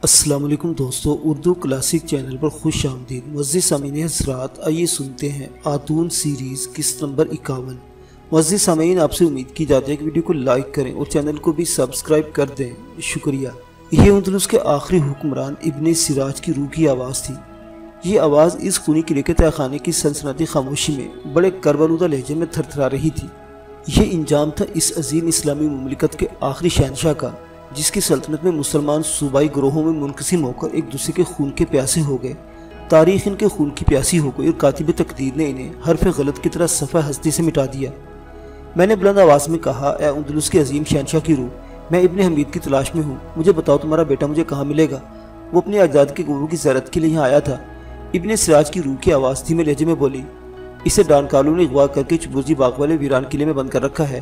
السلام علیکم دوستو، اردو کلاسک چینل پر خوش آمدید۔ معزز سامعین حضرات، آئیے سنتے ہیں آتون سیریز قسط نمبر 51۔ معزز سامعین، آپ سے امید کی جاتی ہے کہ ویڈیو کو لائک کریں اور چینل کو بھی سبسکرائب کر دیں، شکریہ۔ یہ اندلس کے آخری حکمران ابن سراج کی روح کی آواز تھی۔ یہ آواز اس خونی قلعے کے تہہ خانے کی سنسناتی خاموشی میں بڑے کربلودہ لہجے میں تھر تھرا رہی تھی۔ یہ انجام تھا اس عظیم اسلامی مملکت کے آخری شہنشاہ کا، جس کی سلطنت میں مسلمان صوبائی گروہوں میں منقسم ہو کر ایک دوسرے کے خون کے پیاسے ہو گئے۔ تاریخ ان کے خون کی پیاسی ہو گئی اور کاتب تقدیر نے انہیں حرف غلط کی طرح صفحہ ہستی سے مٹا دیا۔ میں نے بلند آواز میں کہا، اے اندلس کے عظیم شہنشاہ کی روح، میں ابن حمید کی تلاش میں ہوں، مجھے بتاؤ تمہارا بیٹا مجھے کہاں ملے گا؟ وہ اپنے اجداد کے قبروں کی زیارت کے لیے یہاں آیا تھا۔ ابن سراج کی روح کی آواز دھیمے لہجے میں بولی، اسے ڈان کالو نے اغوا کر کے چبرجی باغ والے ویران قلعے میں بند کر رکھا ہے۔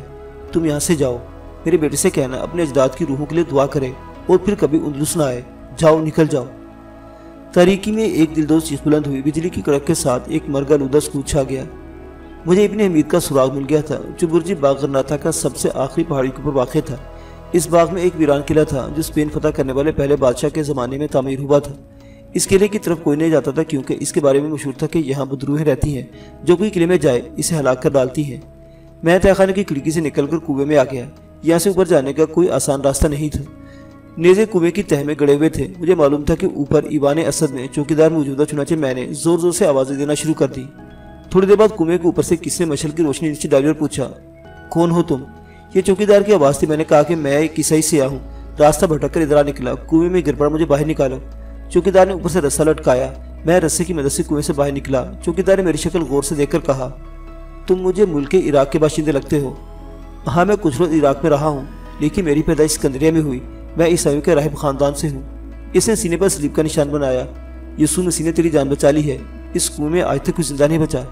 تم یہاں سے جاؤ، میرے بیٹے سے کہنا اپنے اجداد کی روحوں کے لیے دعا کرے اور پھر کبھی اندلس نہ آئے۔ جاؤ، نکل جاؤ۔ تاریکی میں ایک دلدوز چیخ بلند ہوئی، بجلی کی کڑک کے ساتھ ایک مرگ آلودہ سکوت چھا گیا۔ مجھے ابن حمید کا سراغ مل گیا تھا، جو برج باغ غرناطہ کا سب سے آخری پہاڑی کے اوپر واقع تھا۔ اس باغ میں ایک ویران قلعہ تھا جو اسپین فتح کرنے والے پہلے بادشاہ کے زمانے میں تعمیر ہوا تھا۔ اس قلعے کی طرف کوئی نہیں جاتا تھا کیونکہ اس کے بارے میں مشہور تھا کہ یہاں بدروہیں رہتی ہیں جو کوئی قلعے میں جائے اسے ہلاک کر ڈالتی ہیں۔ میں تہہ خانے کی کھڑکی سے نکل کر کنویں میں آ گیا۔ یہاں سے اوپر جانے کا کوئی آسان راستہ نہیں تھا۔ نیزے کنویں کی تہہ میں گڑے ہوئے تھے۔ مجھے معلوم تھا کہ اوپر ایوان اسد میں چوکیدار موجود ہے، چنانچہ میں نے زور زور سے آوازیں دینا شروع کر دی۔ تھوڑی دیر بعد کنویں کے اوپر سے کسی نے مشعل کی روشنی نیچے ڈالی اور پوچھا، کون ہو تم؟ یہ چوکیدار کی آواز تھی۔ میں نے کہا کہ میں ایک عیسائی سیاح ہوں، راستہ بھٹک کر ادھر نکلا، کنویں میں گر پڑا، مجھے باہر نکالو۔ چوکیدار نے اوپر سے رسا لٹکایا۔ میں رسے کی مدد سے کنویں سے باہر نکلا۔ چوکیدار نے میری شکل غور سے دیکھ کر کہا، تم مجھے ملک عراق کے باشندے لگتے ہو۔ ہاں، میں کچھ روز عراق میں رہا ہوں، لیکن میری پیدائش اسکندریہ میں ہوئی۔ میں عیسائیوں کے راہب خاندان سے ہوں۔ اس نے سینے پر صلیب کا نشان بنایا۔ یسوع مسیح نے تیری جان بچا لی ہے، اس کنویں میں آج تک کوئی زندہ نہیں بچا۔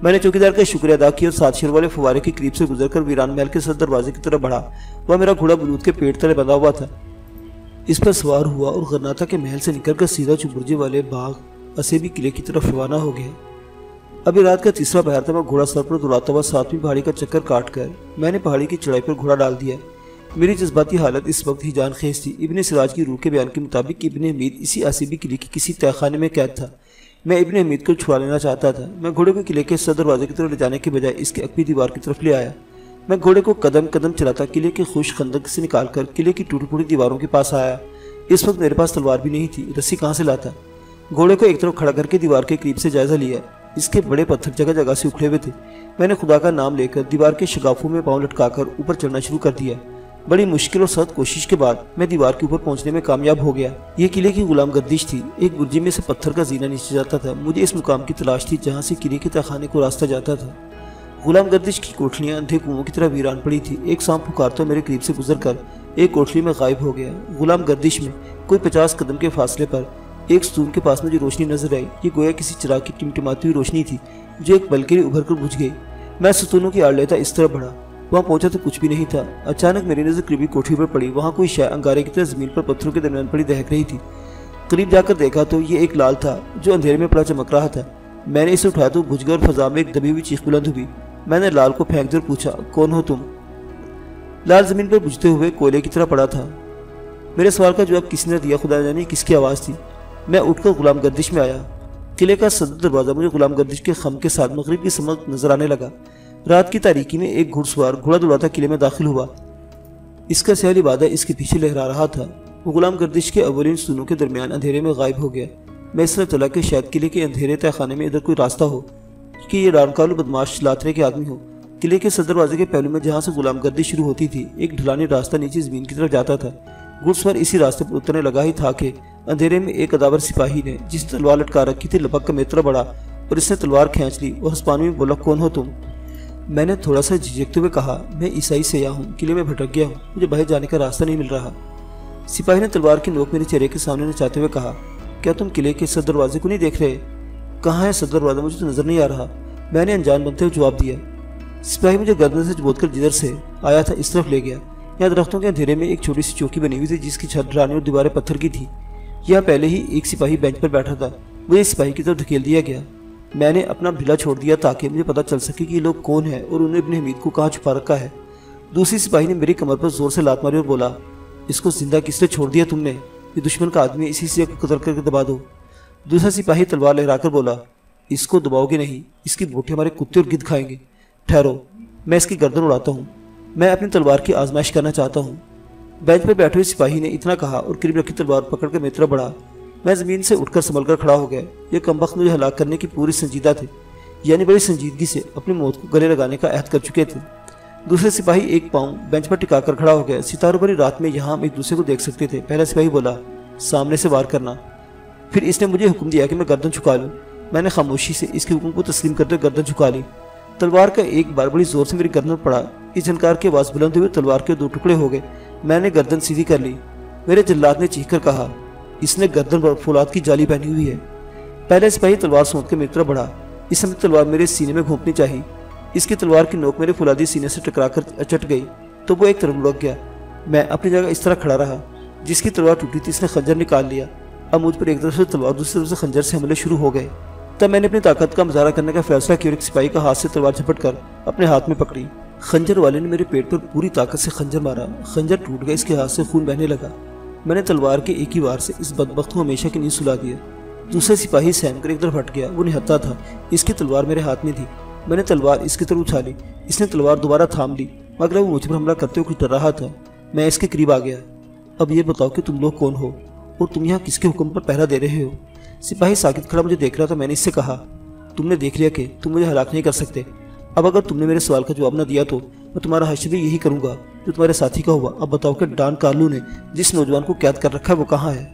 میں نے چوکیدار کا شکریہ ادا کیا اور 7 شیر والے فوارے کے قریب سے گزر کر ویران محل کے صدر دروازے کی طرف بڑھا۔ وہ میرا گھوڑا بلوت کے پیٹ تلے بندھا ہوا تھا۔ اس پر سوار ہوا اور غرناطہ کے محل سے نکل کر سیدھا چبرجی والے باغ اسیبی قلعے کی طرف روانہ ہو گیا۔ ابھی رات کا تیسرا پہر تھا۔ میں گھوڑا سر پر دوڑاتا ہوا 7ویں پہاڑی کا چکر کاٹ کر میں نے پہاڑی کی چڑھائی پر گھوڑا ڈال دیا۔ میری جذباتی حالت اس وقت ہی جان خیز تھی۔ ابن سراج کی روح کے بیان کے مطابق ابن حمید اسی اسیبی قلعے کی کسی تہہ خانے میں قید تھا۔ میں ابن حمید کو چھڑا لینا چاہتا تھا۔ میں گھوڑے کو قلعے کے صدر دروازے کی طرف لے جانے کے بجائے اس کے عقبی دیوار کی طرف لے آیا۔ میں گھوڑے کو قدم قدم چلاتا قلعے کے خوش خندق سے نکال کر قلعے کی ٹوٹی پھوٹی دیواروں کے پاس آیا۔ اس وقت میرے پاس تلوار بھی نہیں تھی، رسی کہاں سے لاتا؟ گھوڑے کو ایک طرف کھڑا کر کے دیوار کے قریب سے جائزہ لیا۔ اس کے بڑے پتھر جگہ جگہ سے اکھڑے ہوئے تھے۔ میں نے خدا کا نام لے کر دیوار کے شگافوں میں پاؤں لٹکا کر اوپر چڑھنا شروع کر دیا۔ بڑی مشکل اور سخت کوشش کے بعد میں دیوار کے اوپر پہنچنے میں کامیاب ہو گیا۔ یہ قلعے کی غلام گردش تھی۔ ایک برجی میں سے پتھر کا زینہ نیچے جاتا تھا۔ مجھے اس مقام کی تلاش تھی جہاں سے قلعے کے تہہ خانے کو راستہ جاتا تھا۔ غلام گردش کی کوٹھلیاں اندھے کنووں کی طرح ویران پڑی تھی۔ ایک سانپ پکارتا میرے قریب سے گزر کر ایک کوٹھلی میں غائب ہو گیا۔ غلام گردش میں کوئی 50 قدم کے فاصلے پر ایک ستون کے پاس مجھے روشنی نظر آئی۔ یہ گویا کسی چراغ کی ٹمٹماتی ہوئی روشنی تھی جو ایک پل کے لیے ابھر کر بجھ گئی۔ میں ستونوں کی آڑ لیتا اس طرح بڑھا۔ وہاں پہنچا تو کچھ بھی نہیں تھا۔ اچانک میری نظر قریبی کوٹھی پر پڑی۔ وہاں کوئی شے انگارے کی طرح زمین پر پتھروں کے درمیان پڑی دہک رہی تھی۔ قریب جا کر دیکھا تو یہ ایک لال تھا جو اندھیرے میں پڑا چمک رہا تھا۔ میں نے اسے اٹھایا تو بجھ گیا اور فضا میں ایک دبی ہوئی چیخ بلند ہوئی۔ میں نے لال کو پھینک دیا اور پوچھا، کون ہو تم؟ لال زمین پر بجھتے ہوئے کوئلے کی طرح پڑا تھا۔ میرے سوال کا جواب کسی نے دیا، خدا جانے کس کی آواز تھی۔ میں اٹھ کر غلام گردش میں آیا۔ قلعے کا صدر دروازہ مجھے غلام گردش کے خم کے ساتھ مغرب کی سمت نظر آنے لگا۔ رات کی تاریکی میں ایک گھڑ سوار گھوڑا دوڑاتا قلعے میں داخل ہوا۔ اس کا سیاہ لبادہ اس کے پیچھے لہرا رہا تھا۔ وہ غلام گردش کے اولین ستونوں کے درمیان اندھیرے میں غائب ہو گیا۔ میں اس طرح چلا کہ شاید قلعے کے اندھیرے تہہ خانے میں ادھر کوئی راستہ ہو کہ یہ ڈانکالو بدماش لاترے کے آدمی ہو۔ قلعے کے صدر دروازے کے پہلو میں جہاں سے غلام گردش شروع ہوتی تھی ایک ڈھلانی راستہ نیچے زمین کی طرف جاتا تھا۔ گھڑ سوار اسی راستے پر اترنے لگا ہی تھا کہ اندھیرے میں ایک اداور سپاہی نے جس نے تلوار لٹکا رکھی تھی لپک کر میری طرف بڑھا اور اس نے تلوار کھینچ لی۔ وہ ہسپانوی میں بولا، کون ہو تم؟ میں نے تھوڑا سا جھجکتے ہوئے کہا، میں عیسائی سیاح ہوں، قلعے میں بھٹک گیا ہوں، مجھے باہر جانے کا راستہ نہیں مل رہا۔ سپاہی نے تلوار کی نوک میرے چہرے کے سامنے نچاتے ہوئے کہا، کیا تم قلعے کے صدر دروازے کو نہیں دیکھ رہے؟ کہاں ہے صدر دروازہ؟ مجھے تو نظر نہیں آ رہا۔ میں نے انجان بنتے ہوئے جواب دیا۔ سپاہی مجھے گردن سے جبوت کر جدھر سے آیا تھا اس طرف لے گیا۔ یہاں درختوں کے اندھیرے میں ایک چھوٹی سی چوکی بنی ہوئی تھی جس کی چھت ڈھلانی اور دیواریں پتھر کی تھی۔ یہاں پہلے ہی ایک سپاہی بینچ پر بیٹھا تھا۔ مجھے سپاہی کی طرف دھکیل دیا گیا۔ میں نے اپنا بھلا چھوڑ دیا تاکہ مجھے پتہ چل سکے کہ یہ لوگ کون ہیں اور انہوں نے ابن حمید کو کہاں چھپا رکھا ہے۔ دوسری سپاہی نے میری کمر پر زور سے لات ماری اور بولا، اس کو زندہ کس نے چھوڑ دیا تم نے؟ یہ دشمن کا آدمی ہے, اسی سے قتل کر کے دبا دو. دوسرا سپاہی تلوار لہرا کر بولا, اس کو دباؤ گے نہیں, اس کی بوٹی ہمارے کتے اور گدھ کھائیں گے. ٹھہرو, میں اس کی گردن اڑاتا ہوں, میں اپنی تلوار کی آزمائش کرنا چاہتا ہوں. بینچ پر بیٹھے ہوئے سپاہی نے اتنا کہا اور قریب رکھی تلوار پکڑ کر میری طرف بڑھا. میں زمین سے اٹھ کر سنبھل کر کھڑا ہو گیا. یہ کمبخت مجھے ہلاک کرنے کی پوری سنجیدہ تھے, یعنی بڑی سنجیدگی سے اپنی موت کو گلے لگانے کا عہد کر چکے تھے. دوسرے سپاہی ایک پاؤں بینچ پر ٹکا کر کھڑا ہو گیا. ستاروں بھری رات میں یہاں ہم ایک دوسرے کو دیکھ سکتے تھے. پہلا سپاہی بولا, سامنے سے وار کرنا. پھر اس نے مجھے حکم دیا کہ میں گردن جھکا لوں. میں نے خاموشی سے اس کے حکم کو تسلیم کرتے ہوئے گردن جھکا لی. تلوار کا ایک بار بڑی زور سے میری گردن پر پڑا. اس جھنکار کی آواز بلند ہوئے تلوار کے 2 ٹکڑے ہو گئے. میں نے گردن سیدھی کر لی. میرے جلاد نے چیخ کر کہا, اس نے گردن پر فولاد کی جالی پہنی ہوئی ہے. پہلے سپاہی تلوار سونت کے میری طرف بڑھا. اس سمے تلوار میرے سینے میں گھونپنی چاہی. اس کی تلوار کی نوک میرے فولادی سینے سے ٹکرا کر چٹ گئی تو وہ ایک طرف لڑک گیا. میں اپنی جگہ اس طرح کھڑا رہا. جس کی تلوار ٹوٹی تھی اس نے خنجر نکال لیا. اب مجھ پر ایک طرف سے تلوار دوسری طرف سے خنجر سے حملے شروع ہو گئے. تب میں نے اپنی طاقت کا مظاہرہ کرنے کا فیصلہ کیا اور ایک سپاہی کا ہاتھ سے تلوار جھپٹ کر اپنے ہاتھ میں پکڑی. خنجر والے نے میرے پیٹ پر پوری طاقت سے خنجر مارا. خنجر ٹوٹ گیا. اس کے ہاتھ سے خون بہنے لگا. میں نے تلوار کے ایک ہی وار سے اس بدبخت کو ہمیشہ کی نیند سلا دیا. دوسرا سپاہی سہم کر ایک طرف ہٹ گیا. وہ نہتا تھا. اس کی تلوار میرے ہاتھ میں تھی. میں نے تلوار اس کی طرف اچھالی. اس نے تلوار دوبارہ تھام لی مگر وہ مجھ پر حملہ کرتے ہوئے کچھ ڈر رہا تھا. میں اس کے قریب آ گیا. اب یہ بتاؤ کہ تم لوگ کون ہو اور تم یہاں کس کے حکم پر پہرا دے رہے ہو؟ سپاہی ساکت کھڑا مجھے دیکھ رہا تھا. میں نے اس سے کہا, تم نے دیکھ لیا کہ تم مجھے ہلاک نہیں کر سکتے. اب اگر تم نے میرے سوال کا جواب نہ دیا تو میں تمہارا حشر بھی یہی کروں گا جو تمہارے ساتھی کا ہوا. اب بتاؤ کہ ڈان کارلو نے جس نوجوان کو قید کر رکھا ہے وہ کہاں ہے؟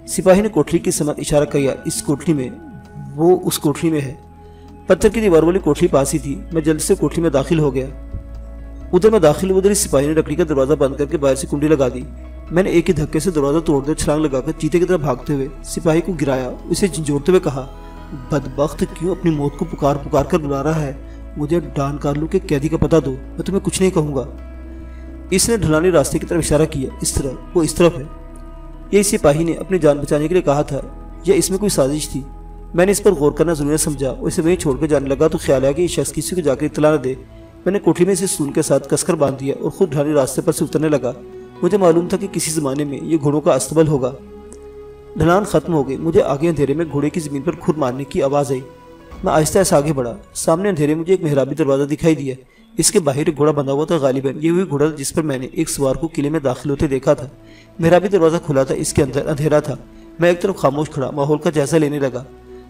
سپاہی نے کوٹری کی سمت اشارہ کیا. اس کوٹری میں. وہ اس کوٹری میں ہے. پتھر کی دیوار والی کوٹری پاس ہی تھی. میں جلد سے کوٹری میں داخل ہو گیا. ادھر میں داخل ادھر اس سپاہی نے لکڑی کا دروازہ بند کر کے باہر سے کنڈی لگا دی. میں نے ایک ہی دھکے سے دروازہ توڑ دیا. چھلانگ لگا کر چیتے کی طرف بھاگتے ہوئے سپاہی کو گرایا. اسے جھنجھوڑتے ہوئے کہا, بدبخت کیوں اپنی موت کو پکار پکار کر بلا رہا ہے؟ مجھے ڈان کارلو کے قیدی کا پتہ دو, میں تمہیں کچھ نہیں کہوں گا. اس نے ڈھلانی راستے کی طرف اشارہ کیا. اس طرف. وہ اس طرف ہے. یہ سپاہی نے اپنی جان بچانے کے لیے کہا تھا یا اس میں کوئی سازش تھی؟ میں نے اس پر غور کرنا ضروری سمجھا اور اسے وہیں چھوڑ کر جانے لگا تو خیال آیا کہ یہ شخص کسی کو جا کر اطلاع نہ دے. میں نے کوٹری میں اسے سون کے ساتھ کس کر باندھ دیا اور خود ڈھلانی راستے پر سے اترنے لگا. مجھے معلوم تھا کہ کسی زمانے میں یہ گھوڑوں کا استبل ہوگا. ڈھلان ختم ہو گئی. مجھے آگے اندھیرے میں گھوڑے کی زمین پر کھر مارنے کی آواز آئی. میں آہستہ آہستہ آگے بڑھا. سامنے اندھیرے مجھے ایک محرابی دروازہ دکھائی دیا. اس کے باہر ایک گھوڑا بندھا ہوا تھا. غالباً یہ وہی گھوڑا جس پر میں نے ایک سوار کو قلعے میں داخل ہوتے دیکھا تھا. محرابی دروازہ کھلا تھا. اس کے اندر اندھیرا تھا. میں ایک طرف خاموش کھڑا ماحول کا جائزہ لینے لگا.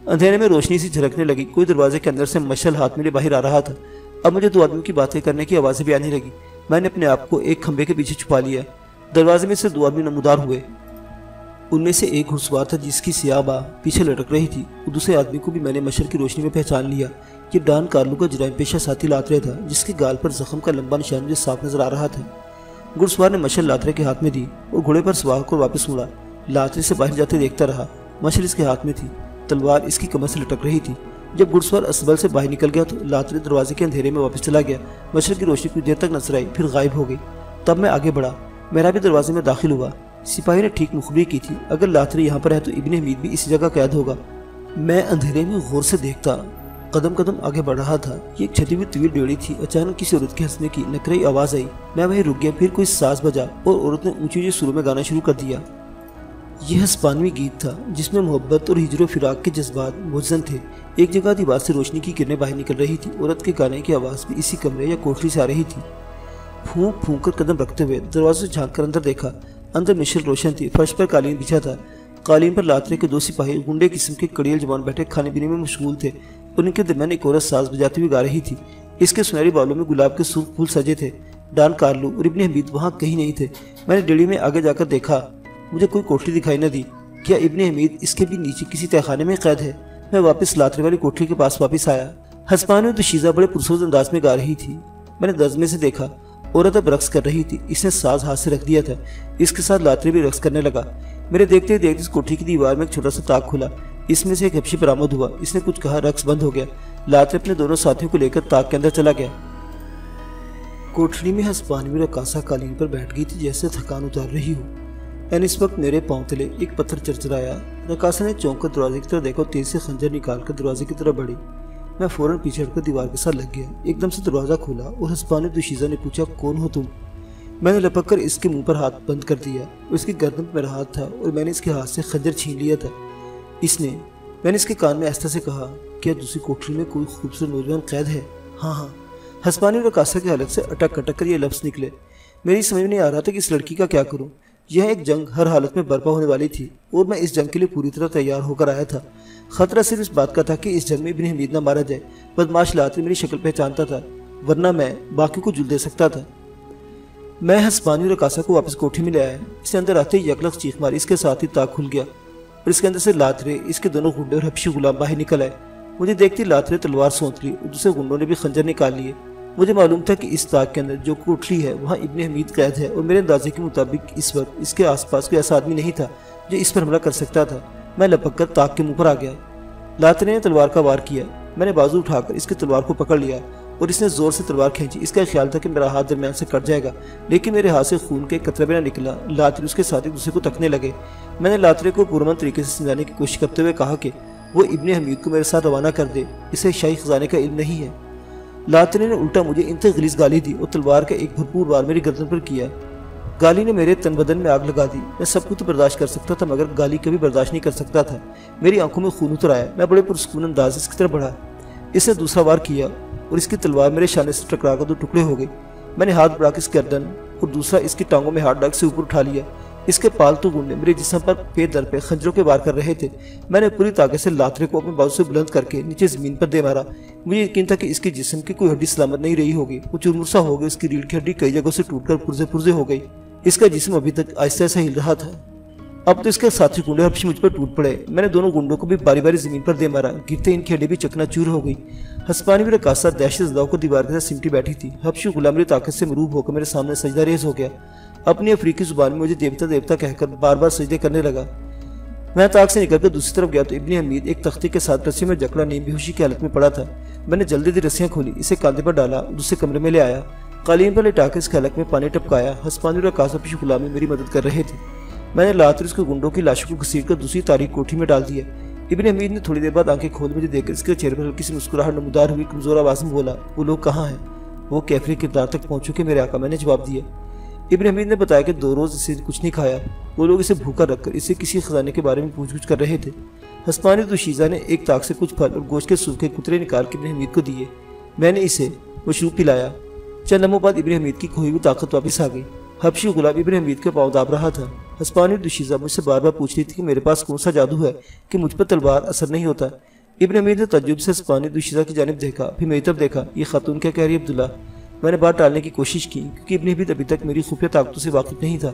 اندھیرے میں روشنی سی جھلکنے لگی. کوئی دروازے کے اندر سے مشعل ہاتھ میرے باہر آ رہا تھا. اب مجھے 2 آدمیوں کی باتیں کرنے کی آوازیں بھی آنے لگی. میں نے اپنے آپ کو ایک کھمبے کے پیچھے چھپا لیا. دروازے میں سے 2 آدمی نمودار ہوئے. ان میں سے ایک گھڑسوار تھا جس کی سیاہ باہ پیچھے لٹک رہی تھی. دوسرے آدمی کو بھی میں نے مشعل کی روشنی میں پہچان لیا. یہ ڈان کارلو کا جرائم پیشہ ساتھی لاترے تھا جس کے گال پر زخم کا لمبا نشان مجھے صاف نظر آ رہا تھا. گھڑسوار نے مشعل لاترے کے ہاتھ میں دی اور گھوڑے پر سوار کو واپس مڑا. لاترے سے باہر جاتے دیکھتا رہا. مشعل اس کے ہاتھ میں تھی. تلوار اس کی کمر سے لٹک رہی تھی. جب گھڑسوار اسبل سے باہر نکل گیا تو لاترے دروازے کے اندھیرے میں واپس چلا گیا. مشعل کی روشنی کچھ دیر تک نظر آئی پھر غائب ہو گئی. تب میں آگے بڑھا. میرا بھی دروازے میں داخل ہوا. سپاہی نے ٹھیک مخبری کی تھی. اگر لاترے یہاں پر ہے تو ابن حمید بھی اسی جگہ قید ہوگا. میں اندھیرے میں غور سے دیکھتا قدم قدم آگے بڑھ رہا تھا. یہ ایک چھٹی ہوئی طویل ڈیوڑی تھی. اچانک کسی عورت کے ہنسنے کی نکرائی آواز آئی. میں وہیں رک گیا. پھر کوئی ساز بجا اور عورت نے اونچی اونچی سروں میں گانا شروع کر دیا. یہ ہسپانوی گیت تھا جس میں محبت اور ہجر و فراق کے جذبات مجزن تھے. ایک جگہ دیوار سے روشنی کی کرنیں باہر نکل رہی تھی. عورت کے گانے کی آواز بھی اسی کمرے یا کوٹری سے آ رہی تھی. پھونک پھونک کر قدم رکھتے ہوئے دروازے سے جھانک کر اندر دیکھا. اندر مشل روشن تھی. فرش پر قالین بچھا تھا. قالین پر لاترے کے 2 سپاہی گنڈے قسم کے کڑیل جوان بیٹھے کھانے پینے میں مشغول تھے. ان کے درمیان ایک عورت ساز بجاتی ہوئی گا رہی تھی. اس کے سنہری بالوں میں گلاب کے سرخ پھول سجے تھے. ڈان کارلو اور ابن حمید وہاں کہیں نہیں تھے. میں نے ڈیڑھی میں آگے جا کر دیکھا. مجھے کوئی کوٹری دکھائی نہ دی. کیا ابن حمید اس کے بھی نیچے کسی تہخانے میں قید ہے؟ میں واپس لاترے والی کوٹری کے پاس واپس آیا. ہسپانوی دوشیزہ بڑے پرسوز انداز میں گا رہی تھی. میں نے دزمے سے دیکھا. عورت اب رقص کر رہی تھی. اس نے ساز ہاتھ سے رکھ دیا تھا. اس کے ساتھ لاترے بھی رقص کرنے لگا. میرے دیکھتے دیکھتے اس کوٹری کی دیوار میں ایک چھوٹا سا تاک کھلا. اس میں سے ایک حبشی برآمد ہوا. اس نے کچھ کہا. رقص بند ہو گیا. لاترے اپنے دونوں ساتھیوں کو لے کر تاک کے اندر چلا گیا. کوٹری میں ہسپانوی رقاصہ قالین پر بیٹھ گئی تھی جیسے تھکان اتار رہی ہو. اس وقت میرے پاؤں تلے ایک پتھر چرچرایا. رقاصہ نے چونک کر دروازے کی طرف دیکھا اور تیز سے خنجر نکال کر دروازے کی طرف بڑھی. میں فوراً پیچھے ہٹ کر دیوار کے ساتھ لگ گیا. ایک دم سے دروازہ کھولا اور ہسپانوی دوشیزہ نے پوچھا, کون ہو تم؟ میں نے لپک کر اس کے منہ پر ہاتھ بند کر دیا. اس کی گردن پر میرا ہاتھ تھا اور میں نے اس کے ہاتھ سے خنجر چھین لیا تھا. میں نے اس کے کان میں آہستہ سے کہا, کیا دوسری کوٹری میں کوئی خوبصورت نوجوان قید ہے؟ ہاں. ہسپانی اور رقاصہ کی حالت سے اٹک اٹک کر یہ لفظ نکلے. میری سمجھ میں نہیں آ رہا تھا کہ اس لڑکی کا کیا کروں. یہ ایک جنگ ہر حالت میں برپا ہونے والی تھی اور میں اس جنگ کے لیے پوری طرح تیار ہو کر آیا تھا. خطرہ صرف اس بات کا تھا کہ اس جنگ میں ابن حمید نہ مارا جائے. بدماش لاتری میری شکل پہچانتا تھا, ورنہ میں باقی کو جل دے سکتا تھا. میں ہسپانی اور رقاصہ کو واپس کوٹھی میں لے آیا. اس نے اندر آتے ہی یکلخ چیخ ماری. اس کے ساتھ ہی تاک کھل گیا اور اس کے اندر سے لاترے, اس کے دونوں گنڈے اور حبشی غلام باہر نکل آئے. مجھے دیکھتی لاترے تلوار سونت لی اور دوسرے گنڈوں نے بھی خنجر نکال لیے. مجھے معلوم تھا کہ اس تاک کے اندر جو کوٹری ہے وہاں ابن حمید قید ہے اور میرے اندازے کے مطابق اس وقت اس کے آس پاس کوئی ایسا آدمی نہیں تھا جو اس پر حملہ کر سکتا تھا. میں لپک کر تاک کے منہ پر آ گیا. لاترے نے تلوار کا وار کیا. میں نے بازو اٹھا کر اس کی تلوار کو پکڑ لیا اور اس نے زور سے تلوار کھینچی. اس کا خیال تھا کہ میرا ہاتھ درمیان سے کٹ جائے گا, لیکن میرے ہاتھ سے خون کے قطرے بھی نہ نکلا. لاترے اس کے ساتھ ایک دوسرے کو تکنے لگے. میں نے لاترے کو پرامن طریقے سے سمجھانے کی کوشش کرتے ہوئے کہا کہ وہ ابن حمید کو میرے ساتھ روانہ کر دے, اسے شاہی خزانے کا علم نہیں ہے. لاترے نے الٹا مجھے انتہائی غلیظ گالی دی اور تلوار کا ایک بھرپور وار میری گردن پر کیا. گالی نے میرے تن بدن میں آگ لگا دی. میں سب کچھ برداشت کر سکتا تھا مگر گالی کبھی برداشت نہیں کر سکتا تھا. میری آنکھوں میں خون اتر آیا. میں بڑے پرسکون انداز اس کی طرف بڑھا. اس نے دوسرا وار کیا اور اس کی تلوار میرے شانے سے ٹکرا کر 2 ٹکڑے ہو گئے. میں نے ہاتھ بڑھا کے اس کی گردن اور دوسرا اس کی ٹانگوں میں ہاتھ ڈال سے اوپر اٹھا لیا. اس کے پالتو گنڈے میرے جسم پر پے در پہ خنجروں کے وار کر رہے تھے. میں نے پوری طاقت سے لاترے کو اپنے بازو سے بلند کر کے نیچے زمین پر دے مارا. مجھے یقین تھا کہ اس کے جسم کی کوئی ہڈی سلامت نہیں رہی ہوگی. وہ چرمرسا ہو گئی. اس کی ریڑھ کی ہڈی کئی جگہوں سے ٹوٹ کر پرزے پرزے ہو گئی. اس کا جسم ابھی تک آہستہ آہستہ ہل رہا تھا. اب تو اس کے ساتھی گنڈے حبشی مجھ پر ٹوٹ پڑے. میں نے دونوں گنڈوں کو بھی باری باری زمین پر دے مارا. گرتے ان کی ہڈی بھی چکنا چور ہو گئی. ہسپانی اور رقاصہ دہشت زدہ کو دیوار کے ساتھ سمٹی بیٹھی تھی. حبشی غلام میری طاقت سے مروب ہو کر میرے سامنے سجدہ ریز ہو گیا. اپنی افریقی زبان میں مجھے دیوتا دیوتا کہہ کر بار بار سجدے کرنے لگا. میں تاک سے نکل کر دوسری طرف گیا تو ابن حمید ایک تختے کے ساتھ رسیوں میں جکڑا نیم بیہوشی کی حالت میں پڑا تھا. میں نے جلدی سے رسیاں کھولی, اسے کاندھے پر ڈالا اور دوسرے کمرے میں لے آیا. قالین پر لٹا کر اس کے حلق میں پانی ٹپکایا. ہسپانی اور رقاصہ حبشی غلامی میری مدد کر رہے تھے. میں نے لاتر اس کے گنڈوں کی لاشوں کو گھسیٹ کر دوسری تاریک کوٹھی میں ڈال دیا. ابن حمید نے تھوڑی دیر بعد آنکھیں کھول مجھے دیکھ کر اس کے چہرے پر ہلکی سی مسکراہٹ نمودار ہوئی. کمزور آواز میں بولا, وہ لوگ کہاں ہیں؟ وہ کیفری کردار تک پہنچ چکے میرے آقا. میں نے جواب دیا. ابن حمید نے بتایا کہ 2 روز اسے کچھ نہیں کھایا. وہ لوگ اسے بھوکا رکھ کر اسے کسی خزانے کے بارے میں پوچھ گچھ کر رہے تھے. ہسپانی دوشیزہ نے ایک تاک سے کچھ پھل اور گوشت کے سوکھے کترے نکال کے ابن حمید کو دیے. میں نے اسے مشروب پلایا. چند لمحوں بعد ابن حمید کی کھوئی ہوئی طاقت واپس آ گئی. حبشی غلام ابن حمید کے پاؤں داب رہا تھا. ہسپانی دوشیزہ مجھ سے بار بار پوچھ رہی تھی کہ میرے پاس کون سا جادو ہے کہ مجھ پر تلوار اثر نہیں ہوتا. ابن حمید نے تعجب سے ہسپانی دوشیزہ کی جانب دیکھا, پھر میری طرف دیکھا. یہ خاتون کیا کہہ رہی ہے عبداللہ؟ میں نے بات ٹالنے کی کوشش کی کیونکہ ابن حمید ابھی تک میری خفیہ طاقتوں سے واقف نہیں تھا.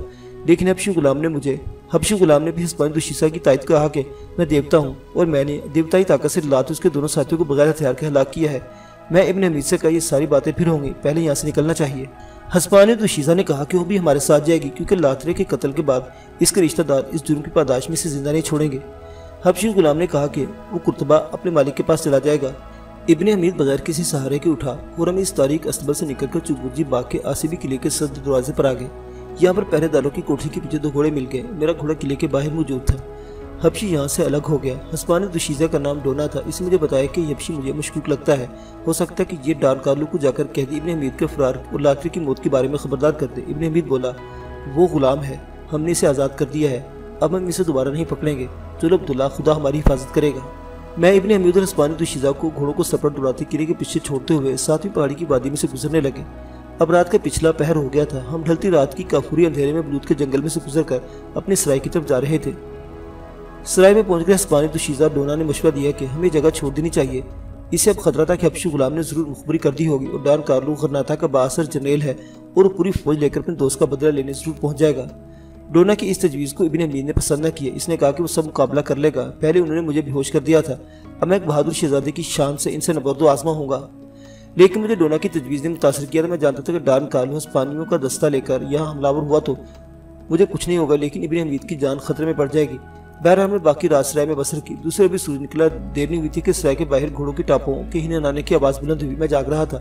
لیکن حبشی غلام نے بھی ہسپانی دوشیزہ کی تائید کہا کہ میں دیوتا ہوں اور میں نے دیوتائی طاقت سے لات اس کے دونوں ساتھیوں کو بغیر ہتھیار کے ہلاک کیا ہے. میں ابن حمید سے کہا, یہ ساری باتیں پھر ہوں گی, پہلے یہاں سے نکلنا چاہیے. ہسپانی دوشیزہ نے کہا کہ وہ بھی ہمارے ساتھ جائے گی کیونکہ لاترے کے قتل کے بعد اس کے رشتہ دار اس جرم کی پاداش میں سے زندہ نہیں چھوڑیں گے. حبشی غلام نے کہا کہ وہ قرطبہ اپنے مالک کے پاس چلا جائے گا. ابن حمید بغیر کسی سہارے کے اٹھا اور ہم اس تاریک استبل سے نکل کر چوبرجی باغ کے آسیبی قلعے کے صدر دروازے پر آ گئے. یہاں پر پہرے داروں کی کوٹھی کے پیچھے 2 گھوڑے مل گئے. میرا گھوڑا قلعے کے باہر موجود تھا. حبشی یہاں سے الگ ہو گیا. ہسپانی دوشیزہ کا نام ڈونا تھا. اس نے مجھے بتایا کہ یہ حبشی مجھے مشکوک لگتا ہے. ہو سکتا ہے کہ یہ ڈان کارلو کو جا کر کہہ دی ابن حمید کے فرار اور لاتری کی موت کے بارے میں خبردار کر دے. ابن حمید بولا, وہ غلام ہے, ہم نے اسے آزاد کر دیا ہے, اب ہم اسے دوبارہ نہیں پکڑیں گے. چلو عبداللہ, خدا ہماری حفاظت کرے گا. میں ابن حمید اور ہسپانی دوشیزہ کو گھوڑوں کو سپر دوڑاتے قلعے کے پیچھے چھوڑتے ہوئے 7ویں پہاڑی کی وادی میں سے گزرنے لگے. اب رات کا پچھلا پہر ہو گیا تھا. ہم ڈھلتی رات کی کافوری اندھیرے میں بلوط کے جنگل میں سے گزر کر اپنی سرائے کی طرف جا رہے تھے. سرائے میں پہنچ کر ہسپانی دوشیزہ ڈونا نے مشورہ دیا کہ ہمیں جگہ چھوڑ دینی چاہیے. اسے اب خطرہ تھا کہ حبشی غلام نے ضرور مخبری کر دی ہوگی اور ڈان کارلو غرناطہ کا بااثر جرنیل ہے اور وہ پوری فوج لے کر اپنے دوست کا بدلہ لینے ضرور پہنچ جائے گا. ڈونا کی اس تجویز کو ابن حمید نے پسند نہ کیا. اس نے کہا کہ وہ سب مقابلہ کر لے گا. پہلے انہوں نے مجھے بے ہوش کر دیا تھا, اب میں ایک بہادر شہزادے کی شان سے ان سے نبرد و آزما ہوں گا. لیکن مجھے ڈونا کی تجویز نے متاثر کیا تھا. میں جانتا تھا کہ ڈان کارلو ہسپانیوں کا دستہ لے کر یہاں حملہ آور ہوا تو مجھے کچھ نہیں ہوگا, لیکن ابن حمید کی جان خطرے میں پڑ جائے گی. بہرحال ہم نے باقی رات سرائے میں بسر کی. دوسرے بھی سورج نکلا. دیر نہیں ہوئی تھی کہ سرائے کے باہر گھوڑوں کی ٹاپوں کے ہی ننانے کی آواز بلند ہوئی. میں جاگ رہا تھا.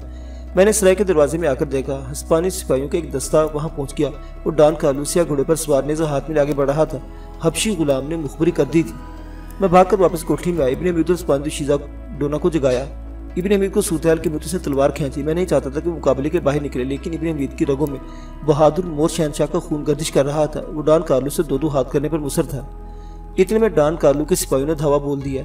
میں نے سرائے کے دروازے میں آ کر دیکھا. ہسپانی سپاہیوں کا ایک دستہ وہاں پہنچ گیا اور ڈان کارلو سیاہ گھوڑے پر سوار نیزہ ہاتھ میں آگے بڑھ رہا تھا. حبشی غلام نے مخبری کر دی تھی. میں بھاگ کر واپس کوٹھی میں آئی. ابن حمید اور ہسپانی دوشیزہ ڈونا کو جگایا. ابن حمید کو صورتحال کے موتی سے تلوار کھینچی۔ میں نہیں چاہتا تھا کہ وہ مقابلے کے باہر نکلے، لیکن ابن حمید کی رگوں میں بہادر مور شہنشاہ کا خون گردش کر رہا تھا۔ وہ ڈان کارلو سے دو ہاتھ کرنے پر مصر تھا۔ اتنے میں ڈان کارلو کے سپاہیوں نے دھاوا بول دیا۔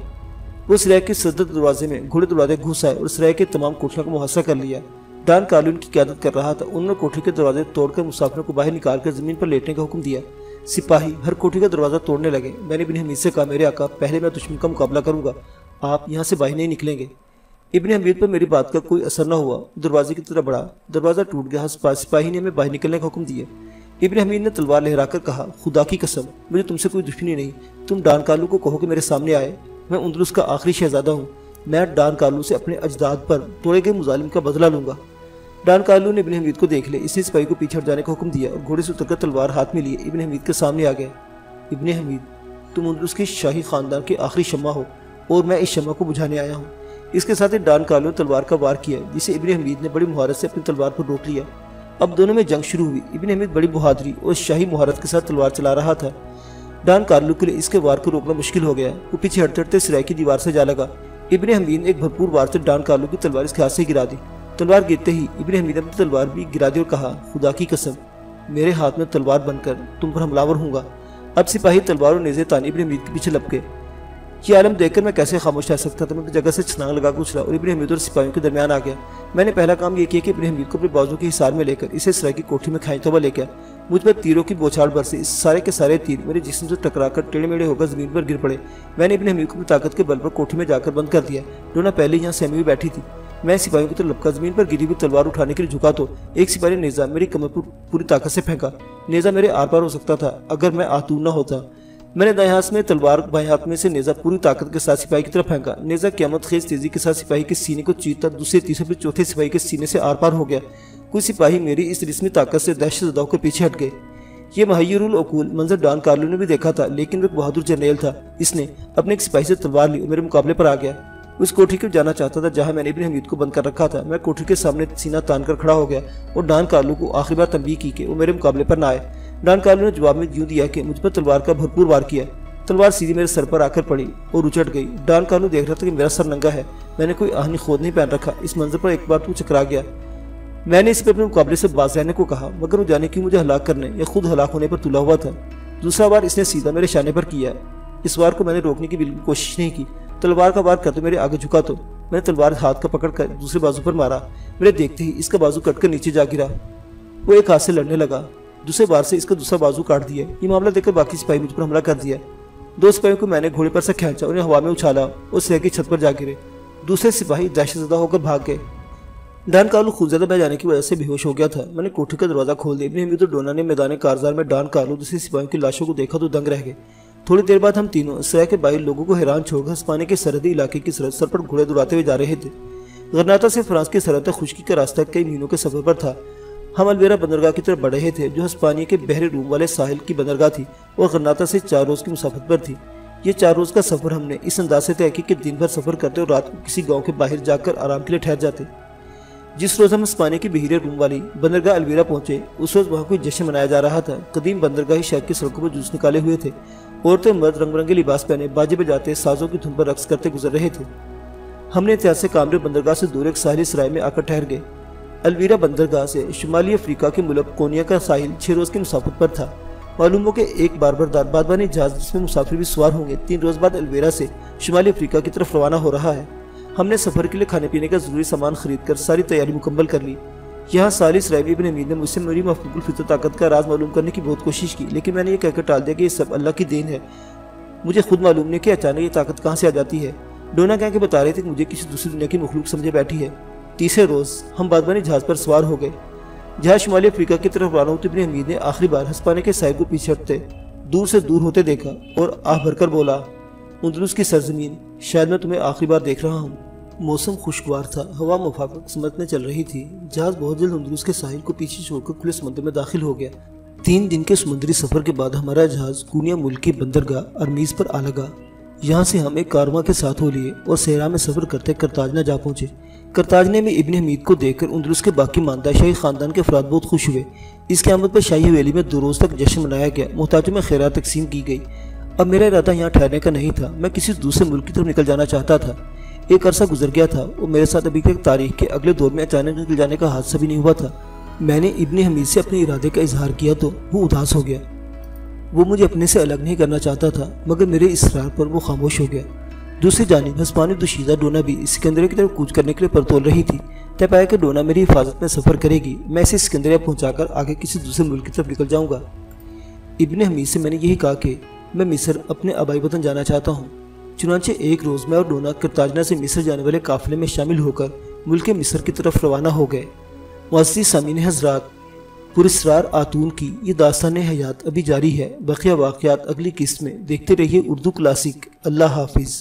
وہ سرائے کے صدر دروازے میں گھوڑے دوڑاتے گھس آئے اور سرائے کے تمام کوٹھیوں کو محاصرہ کر لیا۔ ڈان کارلو ان کی قیادت کر رہا تھا۔ انہوں نے کوٹھی کے دروازے توڑ کر مسافروں کو باہر نکال کر زمین پر لیٹنے کا حکم دیا۔ سپاہی ہر کوٹھی کا دروازہ توڑنے لگے۔ میں نے ابن حمید سے کہا، میرے آقا، پہلے میں دشمن کا مقابلہ کروں گا، آپ یہاں سے باہر نہیں نکلیں گے۔ ابن حمید پر میری بات کا کوئی اثر نہ ہوا۔ دروازے کی طرف بڑھا، دروازہ ٹوٹ گیا۔ سپاہی نے ہمیں باہر نکلنے کا حکم دیا۔ ابن حمید نے تلوار لہرا کر کہا، خدا کی قسم، مجھے تم سے کوئی دشمنی نہیں۔ تم ڈان کارلو کو کہو کہ میرے سامنے آئے۔ میں اندلس کا آخری شہزادہ ہوں۔ میں ڈان کارلو سے اپنے اجداد پر توڑے گئے مظالم کا بدلہ لوں گا۔ ڈان کارلو نے ابن حمید کو دیکھ لیا۔ اس نے سپاہی کو پیچھے ہٹ جانے کا حکم دیا اور گھوڑے سے اتر کر تلوار ہاتھ میں لیے ابن حمید کے سامنے آ گئے۔ ابن حمید، تم اندلس کے شاہی خاندان کے آخری شمع ہو اور میں اس شمع کو بجھانے آیا ہوں۔ اس کے ساتھ ڈان کارلو نے تلوار کا وار کیا، جسے ابن حمید نے بڑی مہارت سے اپنی تلوار پر روک لیا۔ اب دونوں میں جنگ شروع ہوئی۔ ابن حمید بڑی بہادری اور شاہی مہارت کے ساتھ تلوار چلا رہا تھا۔ ڈان کارلو کے لیے اس کے وار کو روکنا مشکل ہو گیا۔ وہ پیچھے ہٹتے ہٹتے سرائے کی دیوار سے جا لگا۔ ابن حمید نے ایک بھرپور وار سے ڈان کارلو کی تلوار اس کے ہاتھ سے گرا دی۔ تلوار گرتے ہی ابن حمید نے اپنی تلوار بھی گرا دی اور کہا، خدا کی قسم، میرے ہاتھ میں تلوار بن کر تم پر حملہ آور ہوں گا۔ اب سپاہی تلوار اور نیزے تانے ابن حمید کے پیچھے لپ گئے۔ یہ عالم دیکھ کر میں کیسے خاموش رہ سکتا تھا؟ میں اپنی جگہ سے چھلانگ لگا کر اچھلا اور ابن حمید اور سپاہیوں کے درمیان آ گیا۔ میں نے پہلا کام یہ کیا کہ ابن حمید کو اپنے بازو کے حصار میں لے کر اسے سرائے کی کوٹھی میں کھینچتا ہوا لے گیا۔ مجھ پر تیروں کی بوچھاڑ برسی۔ اس سارے کے سارے تیر میرے جسم سے ٹکرا کر ٹیڑھے میڑھے ہو کر زمین پر گر پڑے۔ میں نے ابن حمید کو اپنی طاقت کے بل پر کوٹھی میں جا کر بند کر دیا۔ ڈونا پہلے یہاں سہمی ہوئی بیٹھی تھی۔ میں سپاہیوں کی طرف لپکا، زمین پر گری ہوئی تلوار اٹھانے کے لیے جھکا تو ایک سپاہی نے نیزہ میری کمر پر پوری طاقت سے پھینکا۔ نیزہ میرے آر پار ہو سکتا تھا اگر میں آتون نہ ہوتا۔ میں نے دائیں ہاتھ میں تلوار، بائیں ہاتھ میں سے نیزہ پوری طاقت کے ساتھ سپاہی کی طرف پھینکا۔ نیزہ قیامت خیز تیزی کے ساتھ سپاہی کے سینے کو چیرتا دوسرے، تیسرے پھر چوتھے سپاہی کے سینے سے آر پار ہو گیا۔ کوئی سپاہی میری اس رسمی طاقت سے دہشت زدہ ہو کر پیچھے ہٹ گئے۔ یہ محیر العقول منظر ڈان کارلو نے بھی دیکھا تھا، لیکن وہ ایک بہادر جرنیل تھا۔ اس نے اپنے ایک سپاہی سے تلوار لی اور میرے مقابلے پر آ گیا۔ اس کوٹھی کو جانا چاہتا تھا جہاں میں نے ابن حمید کو بند کر رکھا تھا۔ میں کوٹھی کے سامنے سینہ تان کر کھڑا ہو گیا اور ڈان کارلو کو آخری بار تنبیہ کی کہ وہ میرے مقابلے پر نہ آئے۔ ڈان کارلو نے جواب میں یوں دیا کہ مجھ پر تلوار کا بھرپور وار کیا۔ تلوار سیدھی میرے سر پر آ کر پڑی اور اچٹ گئی۔ ڈان کارلو دیکھ رہا تھا کہ میرا سر ننگا ہے۔ میں نے کوئی آہنی خود نہیں پہن رکھا۔ اس منظر پر ایک بار تو چکرا گیا۔ میں نے اس پہ اپنے مقابلے سے باز رہنے کو کہا، مگر وہ جانے کیوں مجھے ہلاک کرنے یا خود ہلاک ہونے پر تلا ہوا تھا۔ دوسرا بار اس نے سیدھا میرے شانے پر کیا۔ اس وار کو میں نے روکنے کی بالکل کوشش نہیں کی۔ تلوار کا وار کرتے میرے آگے جھکا تو میں نے تلوار ہاتھ کا پکڑ کر دوسرے بازو پر مارا۔ میرے دیکھتے ہی اس کا بازو کٹ کر نیچے جا گرا۔ وہ ایک ہاتھ سے لڑنے لگا۔ دوسرے بار سے اس کا دوسرا بازو کاٹ دیا۔ یہ معاملہ دیکھ کر باقی سپاہی مجھ پر حملہ کر دیا۔ دو سپاہیوں کو میں نے گھوڑے پر سے کھینچا، انہیں ہوا میں اچھالا اور سرائے کی چھت پر جا گرے۔ دوسرے سپاہی دہشت زدہ ہو کر بھاگ گئے۔ ڈان کارلو خود زیادہ بہ جانے کی وجہ سے بے ہوش ہو گیا تھا۔ میں نے کوٹھی کا دروازہ کھول دیا۔ ابن حمید اور ڈونا نے میدان کارزار میں ڈان کارلو دوسرے سپاہیوں کی لاشوں کو دیکھا تو دنگ رہ گئے۔ تھوڑی دیر بعد ہم تینوں سرائے کے باہر لوگوں کو حیران چھوڑ کر ہسپانیہ کے سرحدی علاقے کی سرحد سر پر گھوڑے دوڑاتے ہوئے جا رہے تھے۔ غرناطہ سے فرانس کی سرحد تک خشکی کا راستہ کئی مہینوں کے سفر پر تھا۔ ہم الویرا بندرگاہ کی طرف بڑھ رہے تھے جو ہسپانیہ کے بحر روم والے ساحل کی بندرگاہ تھی اور غرناطہ سے 4 روز کی مسافت پر تھی۔ یہ 4 روز کا سفر ہم نے اس انداز سے طے کیا کہ دن بھر سفر کرتے اور رات کو کسی گاؤں کے باہر جا کر آرام کے لیے ٹھہر جاتے۔ جس روز ہم ہسپانیہ کی بحیرہ روم والی بندرگاہ الویرا پہنچے، اس روز وہاں کوئی جشن منایا جا رہا تھا۔ قدیم بندرگاہی شہر کی سڑکوں پر جلوس نکالے ہوئے تھے۔ عورتیں مرد رنگ برنگے لباس پہنے باجے بجاتے سازوں کی دھن پر رقص کرتے گزر رہے تھے۔ ہم نے احتیاط سے کامرے بندرگاہ سے دور ایک ساحلی سرائے میں آ کر ٹھہر گئے۔ الویرا بندرگاہ سے شمالی افریقہ کے ملک کونیا کا ساحل 6 روز کی مسافت پر تھا۔ معلوم ہو کہ ایک باربردار بادبانی جہاز جس میں مسافر بھی سوار ہوں گے 3 روز بعد الویرا سے شمالی افریقہ کی طرف روانہ ہو رہا ہے۔ ہم نے سفر کے لیے کھانے پینے کا ضروری سامان خرید کر ساری تیاری مکمل کر لی۔ یہاں ساحلی سرائے میں ابن حمید نے مجھ سے میری مفقود الفطر طاقت کا راز معلوم کرنے کی بہت کوشش کی، لیکن میں نے یہ کہہ کر ٹال دیا کہ یہ سب اللہ کی دین ہے۔ مجھے خود معلوم نہیں کہ اچانک یہ طاقت کہاں سے آ جاتی ہے۔ ڈونا کہہ کے بتا رہے تھے کہ مجھے کسی دوسری دنیا کی مخلوق سمجھے بیٹھی ہے۔ تیسرے روز ہم بادبانی جہاز پر سوار ہو گئے۔ جہاز شمالی افریقہ کی طرف روانہ ہوتے ابن حمید نے آخری بار ہسپانیہ کے ساحل کو پیچھے ہٹتے دور سے دور ہوتے دیکھا اور آہ بھر کر بولا، اندلس کی سرزمین، شاید میں تمہیں آخری بار دیکھ رہا ہوں۔ موسم خوشگوار تھا، ہوا موافق سمت میں چل رہی تھی۔ جہاز بہت جلد اندلس کے ساحل کو پیچھے چھوڑ کر کھلے سمندر میں داخل ہو گیا۔ 3 دن کے سمندری سفر کے بعد ہمارا جہاز کونیا ملک کی بندرگاہ ارمیز پر آ لگا۔ یہاں سے ہم ایک کارواں کے ساتھ ہو لیے اور صحرا میں سفر کرتے کرتاجنہ جا پہنچے۔ کرتاجنے میں ابن حمید کو دیکھ کر اندلس کے باقی ماندہ شاہی خاندان کے افراد بہت خوش ہوئے۔ اس کی آمد پر شاہی حویلی میں 2 روز تک جشن منایا گیا، محتاجوں میں خیرات تقسیم کی گئی۔ اب میرا ارادہ یہاں ٹھہرنے کا نہیں تھا، میں کسی دوسرے ملک کی طرف نکل جانا چاہتا تھا۔ ایک عرصہ گزر گیا تھا اور میرے ساتھ ابھی تک تاریخ کے اگلے دور میں اچانک نکل جانے کا حادثہ بھی نہیں ہوا تھا۔ میں نے ابن حمید سے اپنے ارادے کا اظہار کیا تو وہ اداس ہو گیا۔ وہ مجھے اپنے سے الگ نہیں کرنا چاہتا تھا، مگر میرے اصرار پر وہ خاموش ہو گیا۔ دوسری جانب ہسپانی دوشیزہ ڈونا بھی سکندریہ کی طرف کوچ کرنے کے لیے پرتول رہی تھی۔ طے پایا کہ ڈونا میری حفاظت میں سفر کرے گی، میں اسے سکندریہ پہنچا کر آگے کسی دوسرے ملک کی طرف نکل جاؤں گا۔ ابن حمید سے میں نے یہی کہا کہ میں مصر اپنے آبائی وطن جانا چاہتا ہوں۔ چنانچہ ایک روز میں اور ڈونا کرتاجنہ سے مصر جانے والے قافلے میں شامل ہو کر ملک مصر کی طرف روانہ ہو گئے۔ معزز سامعین حضرات، پراسرار آتون کی یہ داستان حیات ابھی جاری ہے۔ بقیہ واقعات اگلی قسط میں دیکھتے رہیے اردو کلاسک۔ اللہ حافظ۔